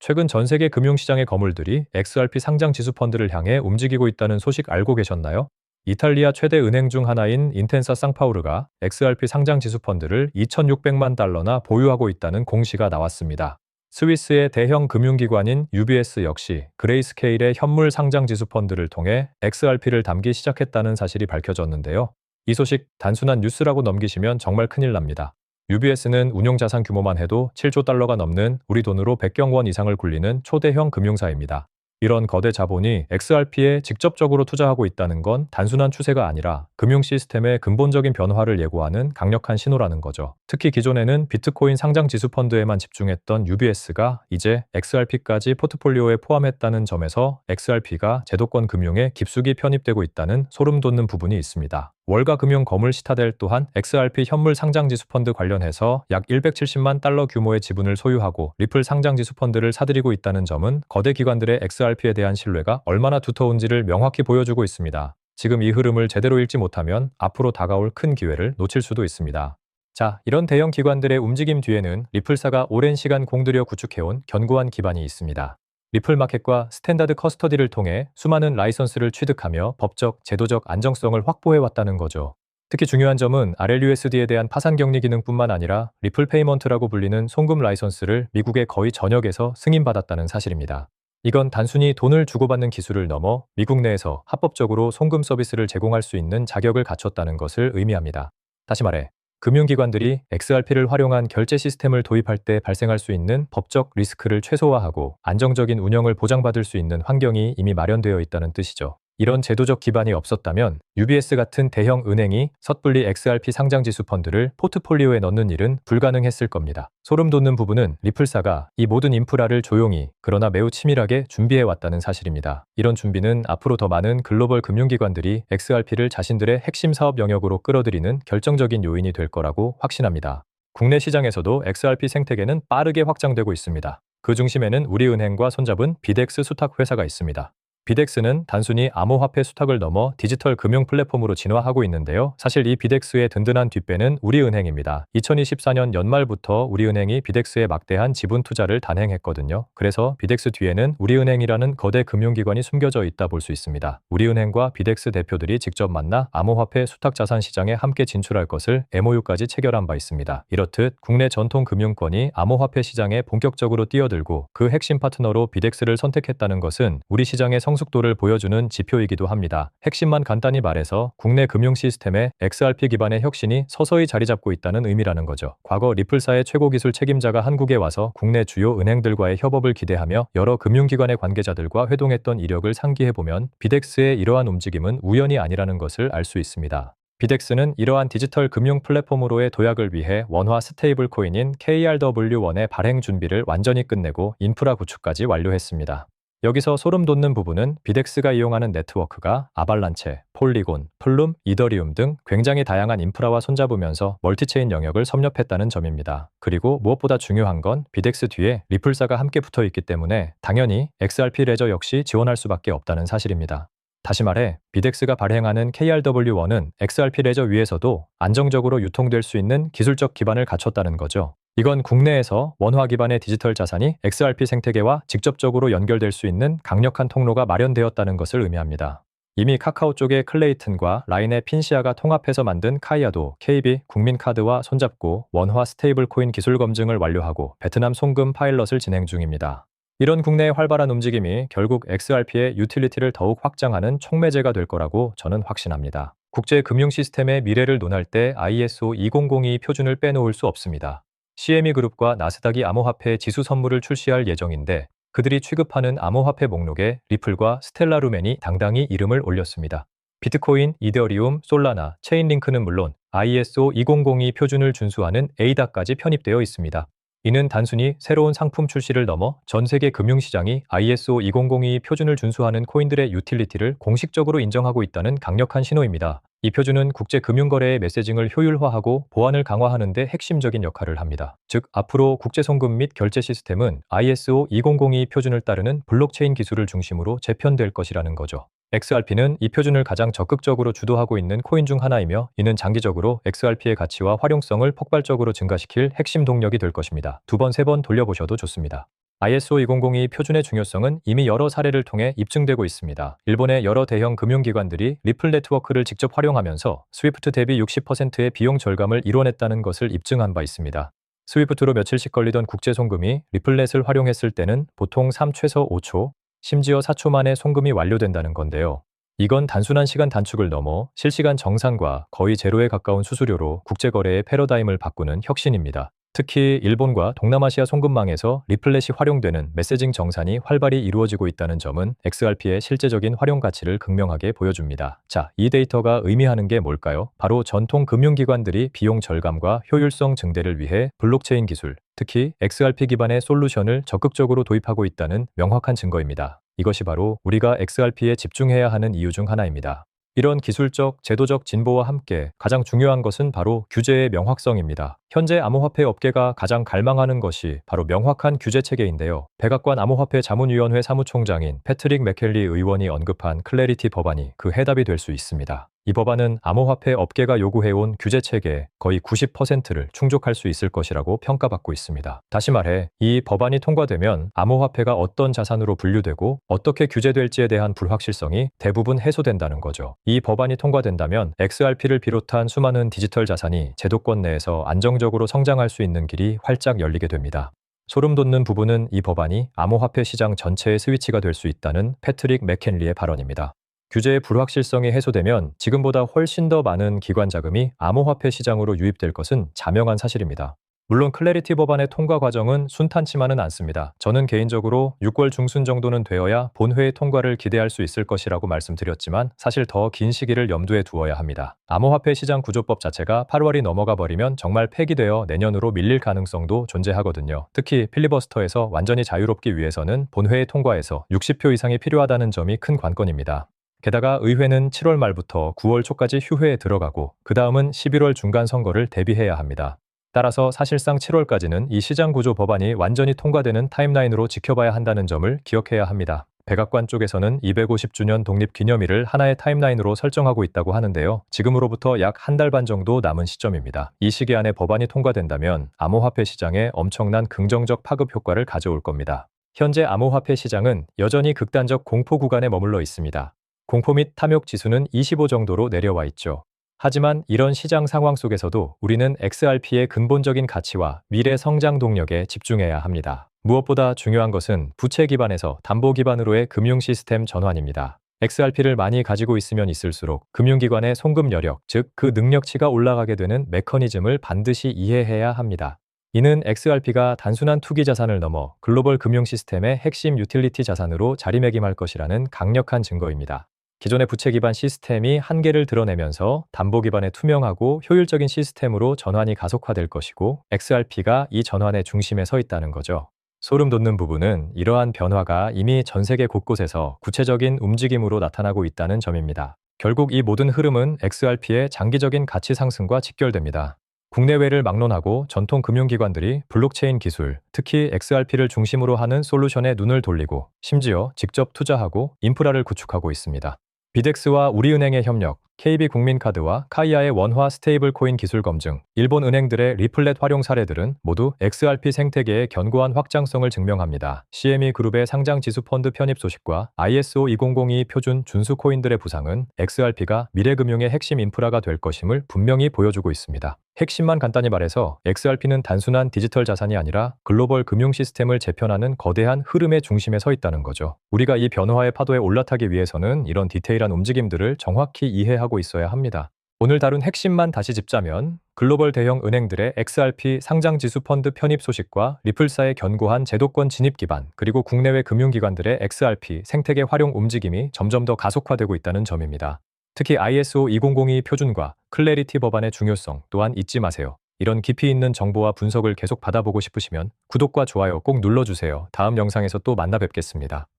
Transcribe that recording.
최근 전 세계 금융시장의 거물들이 XRP 상장 지수 펀드를 향해 움직이고 있다는 소식 알고 계셨나요? 이탈리아 최대 은행 중 하나인 인텐사 쌍파우르가 XRP 상장 지수 펀드를 2,600만 달러나 보유하고 있다는 공시가 나왔습니다. 스위스의 대형 금융기관인 UBS 역시 그레이스케일의 현물 상장 지수 펀드를 통해 XRP를 담기 시작했다는 사실이 밝혀졌는데요. 이 소식 단순한 뉴스라고 넘기시면 정말 큰일 납니다. UBS는 운용자산 규모만 해도 7조 달러가 넘는 우리 돈으로 100경 원 이상을 굴리는 초대형 금융사입니다. 이런 거대 자본이 XRP에 직접적으로 투자하고 있다는 건 단순한 추세가 아니라 금융 시스템의 근본적인 변화를 예고하는 강력한 신호라는 거죠. 특히 기존에는 비트코인 상장 지수 펀드에만 집중했던 UBS가 이제 XRP까지 포트폴리오에 포함했다는 점에서 XRP가 제도권 금융에 깊숙이 편입되고 있다는 소름 돋는 부분이 있습니다. 월가 금융 거물 시타델 또한 XRP 현물 상장 지수 펀드 관련해서 약 170만 달러 규모의 지분을 소유하고 리플 상장 지수 펀드를 사들이고 있다는 점은 거대 기관들의 XRP에 대한 신뢰가 얼마나 두터운지를 명확히 보여주고 있습니다. 지금 이 흐름을 제대로 읽지 못하면 앞으로 다가올 큰 기회를 놓칠 수도 있습니다. 자, 이런 대형 기관들의 움직임 뒤에는 리플사가 오랜 시간 공들여 구축해온 견고한 기반이 있습니다. 리플마켓과 스탠다드 커스터디를 통해 수많은 라이선스를 취득하며 법적, 제도적 안정성을 확보해왔다는 거죠. 특히 중요한 점은 RLUSD에 대한 파산격리 기능뿐만 아니라 리플 페이먼트라고 불리는 송금 라이선스를 미국의 거의 전역에서 승인받았다는 사실입니다. 이건 단순히 돈을 주고받는 기술을 넘어 미국 내에서 합법적으로 송금 서비스를 제공할 수 있는 자격을 갖췄다는 것을 의미합니다. 다시 말해, 금융기관들이 XRP를 활용한 결제 시스템을 도입할 때 발생할 수 있는 법적 리스크를 최소화하고 안정적인 운영을 보장받을 수 있는 환경이 이미 마련되어 있다는 뜻이죠. 이런 제도적 기반이 없었다면 UBS 같은 대형 은행이 섣불리 XRP 상장 지수 펀드를 포트폴리오에 넣는 일은 불가능했을 겁니다. 소름 돋는 부분은 리플사가 이 모든 인프라를 조용히 그러나 매우 치밀하게 준비해왔다는 사실입니다. 이런 준비는 앞으로 더 많은 글로벌 금융기관들이 XRP를 자신들의 핵심 사업 영역으로 끌어들이는 결정적인 요인이 될 거라고 확신합니다. 국내 시장에서도 XRP 생태계는 빠르게 확장되고 있습니다. 그 중심에는 우리은행과 손잡은 비덱스 수탁 회사가 있습니다. 비덱스는 단순히 암호화폐 수탁을 넘어 디지털 금융 플랫폼으로 진화하고 있는데요. 사실 이 비덱스의 든든한 뒷배는 우리은행입니다. 2024년 연말부터 우리은행이 비덱스에 막대한 지분 투자를 단행했거든요. 그래서 비덱스 뒤에는 우리은행이라는 거대 금융기관이 숨겨져 있다 볼 수 있습니다. 우리은행과 비덱스 대표들이 직접 만나 암호화폐 수탁 자산 시장에 함께 진출할 것을 MOU까지 체결한 바 있습니다. 이렇듯 국내 전통 금융권이 암호화폐 시장에 본격적으로 뛰어들고 그 핵심 파트너로 비덱스를 선택했다는 것은 우리 시장의 성숙도를 보여주는 지표이기도 합니다. 핵심만 간단히 말해서 국내 금융 시스템에 XRP 기반의 혁신이 서서히 자리 잡고 있다는 의미라는 거죠. 과거 리플사의 최고 기술 책임자가 한국에 와서 국내 주요 은행들과의 협업을 기대하며 여러 금융기관의 관계자들과 회동했던 이력을 상기해보면 비덱스의 이러한 움직임은 우연이 아니라는 것을 알 수 있습니다. 비덱스는 이러한 디지털 금융 플랫폼으로의 도약을 위해 원화 스테이블 코인인 KRW1의 발행 준비를 완전히 끝내고 인프라 구축까지 완료했습니다. 여기서 소름 돋는 부분은 비덱스가 이용하는 네트워크가 아발란체, 폴리곤, 플룸, 이더리움 등 굉장히 다양한 인프라와 손잡으면서 멀티체인 영역을 섭렵했다는 점입니다. 그리고 무엇보다 중요한 건 비덱스 뒤에 리플사가 함께 붙어 있기 때문에 당연히 XRP 레저 역시 지원할 수밖에 없다는 사실입니다. 다시 말해 비덱스가 발행하는 KRW1은 XRP 레저 위에서도 안정적으로 유통될 수 있는 기술적 기반을 갖췄다는 거죠. 이건 국내에서 원화 기반의 디지털 자산이 XRP 생태계와 직접적으로 연결될 수 있는 강력한 통로가 마련되었다는 것을 의미합니다. 이미 카카오 쪽의 클레이튼과 라인의 핀시아가 통합해서 만든 카이아도 KB 국민카드와 손잡고 원화 스테이블 코인 기술 검증을 완료하고 베트남 송금 파일럿을 진행 중입니다. 이런 국내의 활발한 움직임이 결국 XRP의 유틸리티를 더욱 확장하는 촉매제가 될 거라고 저는 확신합니다. 국제 금융 시스템의 미래를 논할 때 ISO 2002 표준을 빼놓을 수 없습니다. CME 그룹과 나스닥이 암호화폐 지수 선물을 출시할 예정인데 그들이 취급하는 암호화폐 목록에 리플과 스텔라루멘이 당당히 이름을 올렸습니다. 비트코인, 이더리움, 솔라나, 체인링크는 물론 ISO 2002 표준을 준수하는 에이다까지 편입되어 있습니다. 이는 단순히 새로운 상품 출시를 넘어 전 세계 금융시장이 ISO 2002 표준을 준수하는 코인들의 유틸리티를 공식적으로 인정하고 있다는 강력한 신호입니다. 이 표준은 국제 금융거래의 메시징을 효율화하고 보안을 강화하는 데 핵심적인 역할을 합니다. 즉, 앞으로 국제 송금 및 결제 시스템은 ISO 2002 표준을 따르는 블록체인 기술을 중심으로 재편될 것이라는 거죠. XRP는 이 표준을 가장 적극적으로 주도하고 있는 코인 중 하나이며 이는 장기적으로 XRP의 가치와 활용성을 폭발적으로 증가시킬 핵심 동력이 될 것입니다. 두 번, 세 번 돌려보셔도 좋습니다. ISO 2002 표준의 중요성은 이미 여러 사례를 통해 입증되고 있습니다. 일본의 여러 대형 금융기관들이 리플 네트워크를 직접 활용하면서 스위프트 대비 60%의 비용 절감을 이뤄냈다는 것을 입증한 바 있습니다. 스위프트로 며칠씩 걸리던 국제 송금이 리플넷을 활용했을 때는 보통 3 최소 5초, 심지어 4초 만에 송금이 완료된다는 건데요. 이건 단순한 시간 단축을 넘어 실시간 정산과 거의 제로에 가까운 수수료로 국제거래의 패러다임을 바꾸는 혁신입니다. 특히 일본과 동남아시아 송금망에서 리플렛이 활용되는 메시징 정산이 활발히 이루어지고 있다는 점은 XRP의 실제적인 활용 가치를 극명하게 보여줍니다. 자, 이 데이터가 의미하는 게 뭘까요? 바로 전통 금융기관들이 비용 절감과 효율성 증대를 위해 블록체인 기술, 특히 XRP 기반의 솔루션을 적극적으로 도입하고 있다는 명확한 증거입니다. 이것이 바로 우리가 XRP에 집중해야 하는 이유 중 하나입니다. 이런 기술적, 제도적 진보와 함께 가장 중요한 것은 바로 규제의 명확성입니다. 현재 암호화폐 업계가 가장 갈망하는 것이 바로 명확한 규제 체계인데요. 백악관 암호화폐 자문위원회 사무총장인 패트릭 맥켈리 의원이 언급한 클래리티 법안이 그 해답이 될 수 있습니다. 이 법안은 암호화폐 업계가 요구해온 규제 체계의 거의 90%를 충족할 수 있을 것이라고 평가받고 있습니다. 다시 말해, 이 법안이 통과되면 암호화폐가 어떤 자산으로 분류되고 어떻게 규제될지에 대한 불확실성이 대부분 해소된다는 거죠. 이 법안이 통과된다면 XRP를 비롯한 수많은 디지털 자산이 제도권 내에서 안정적으로 성장할 수 있는 길이 활짝 열리게 됩니다. 소름 돋는 부분은 이 법안이 암호화폐 시장 전체의 스위치가 될 수 있다는 패트릭 맥켄리의 발언입니다. 규제의 불확실성이 해소되면 지금보다 훨씬 더 많은 기관 자금이 암호화폐 시장으로 유입될 것은 자명한 사실입니다. 물론 클래리티 법안의 통과 과정은 순탄치만은 않습니다. 저는 개인적으로 6월 중순 정도는 되어야 본회의 통과를 기대할 수 있을 것이라고 말씀드렸지만 사실 더 긴 시기를 염두에 두어야 합니다. 암호화폐 시장 구조법 자체가 8월이 넘어가 버리면 정말 폐기되어 내년으로 밀릴 가능성도 존재하거든요. 특히 필리버스터에서 완전히 자유롭기 위해서는 본회의 통과에서 60표 이상이 필요하다는 점이 큰 관건입니다. 게다가 의회는 7월 말부터 9월 초까지 휴회에 들어가고 그 다음은 11월 중간 선거를 대비해야 합니다. 따라서 사실상 7월까지는 이 시장 구조 법안이 완전히 통과되는 타임라인으로 지켜봐야 한다는 점을 기억해야 합니다. 백악관 쪽에서는 250주년 독립 기념일을 하나의 타임라인으로 설정하고 있다고 하는데요. 지금으로부터 약 한 달 반 정도 남은 시점입니다. 이 시기 안에 법안이 통과된다면 암호화폐 시장에 엄청난 긍정적 파급 효과를 가져올 겁니다. 현재 암호화폐 시장은 여전히 극단적 공포 구간에 머물러 있습니다. 공포 및 탐욕 지수는 25 정도로 내려와 있죠. 하지만 이런 시장 상황 속에서도 우리는 XRP의 근본적인 가치와 미래 성장 동력에 집중해야 합니다. 무엇보다 중요한 것은 부채 기반에서 담보 기반으로의 금융 시스템 전환입니다. XRP를 많이 가지고 있으면 있을수록 금융기관의 송금 여력, 즉 그 능력치가 올라가게 되는 메커니즘을 반드시 이해해야 합니다. 이는 XRP가 단순한 투기 자산을 넘어 글로벌 금융 시스템의 핵심 유틸리티 자산으로 자리매김할 것이라는 강력한 증거입니다. 기존의 부채 기반 시스템이 한계를 드러내면서 담보 기반의 투명하고 효율적인 시스템으로 전환이 가속화될 것이고 XRP가 이 전환의 중심에 서 있다는 거죠. 소름 돋는 부분은 이러한 변화가 이미 전 세계 곳곳에서 구체적인 움직임으로 나타나고 있다는 점입니다. 결국 이 모든 흐름은 XRP의 장기적인 가치 상승과 직결됩니다. 국내외를 막론하고 전통 금융기관들이 블록체인 기술, 특히 XRP를 중심으로 하는 솔루션에 눈을 돌리고 심지어 직접 투자하고 인프라를 구축하고 있습니다. 비덱스와 우리은행의 협력, KB국민카드와 카이아의 원화 스테이블 코인 기술 검증, 일본 은행들의 리플렛 활용 사례들은 모두 XRP 생태계의 견고한 확장성을 증명합니다. CME 그룹의 상장 지수 펀드 편입 소식과 ISO 2002 표준 준수 코인들의 부상은 XRP가 미래금융의 핵심 인프라가 될 것임을 분명히 보여주고 있습니다. 핵심만 간단히 말해서 XRP는 단순한 디지털 자산이 아니라 글로벌 금융 시스템을 재편하는 거대한 흐름의 중심에 서 있다는 거죠. 우리가 이 변화의 파도에 올라타기 위해서는 이런 디테일한 움직임들을 정확히 이해하고 있어야 합니다. 오늘 다룬 핵심만 다시 짚자면 글로벌 대형 은행들의 XRP 상장 지수 펀드 편입 소식과 리플사의 견고한 제도권 진입 기반, 그리고 국내외 금융기관들의 XRP 생태계 활용 움직임이 점점 더 가속화되고 있다는 점입니다. 특히 ISO 2002 표준과 클래리티 법안의 중요성 또한 잊지 마세요. 이런 깊이 있는 정보와 분석을 계속 받아보고 싶으시면 구독과 좋아요 꼭 눌러주세요. 다음 영상에서 또 만나 뵙겠습니다.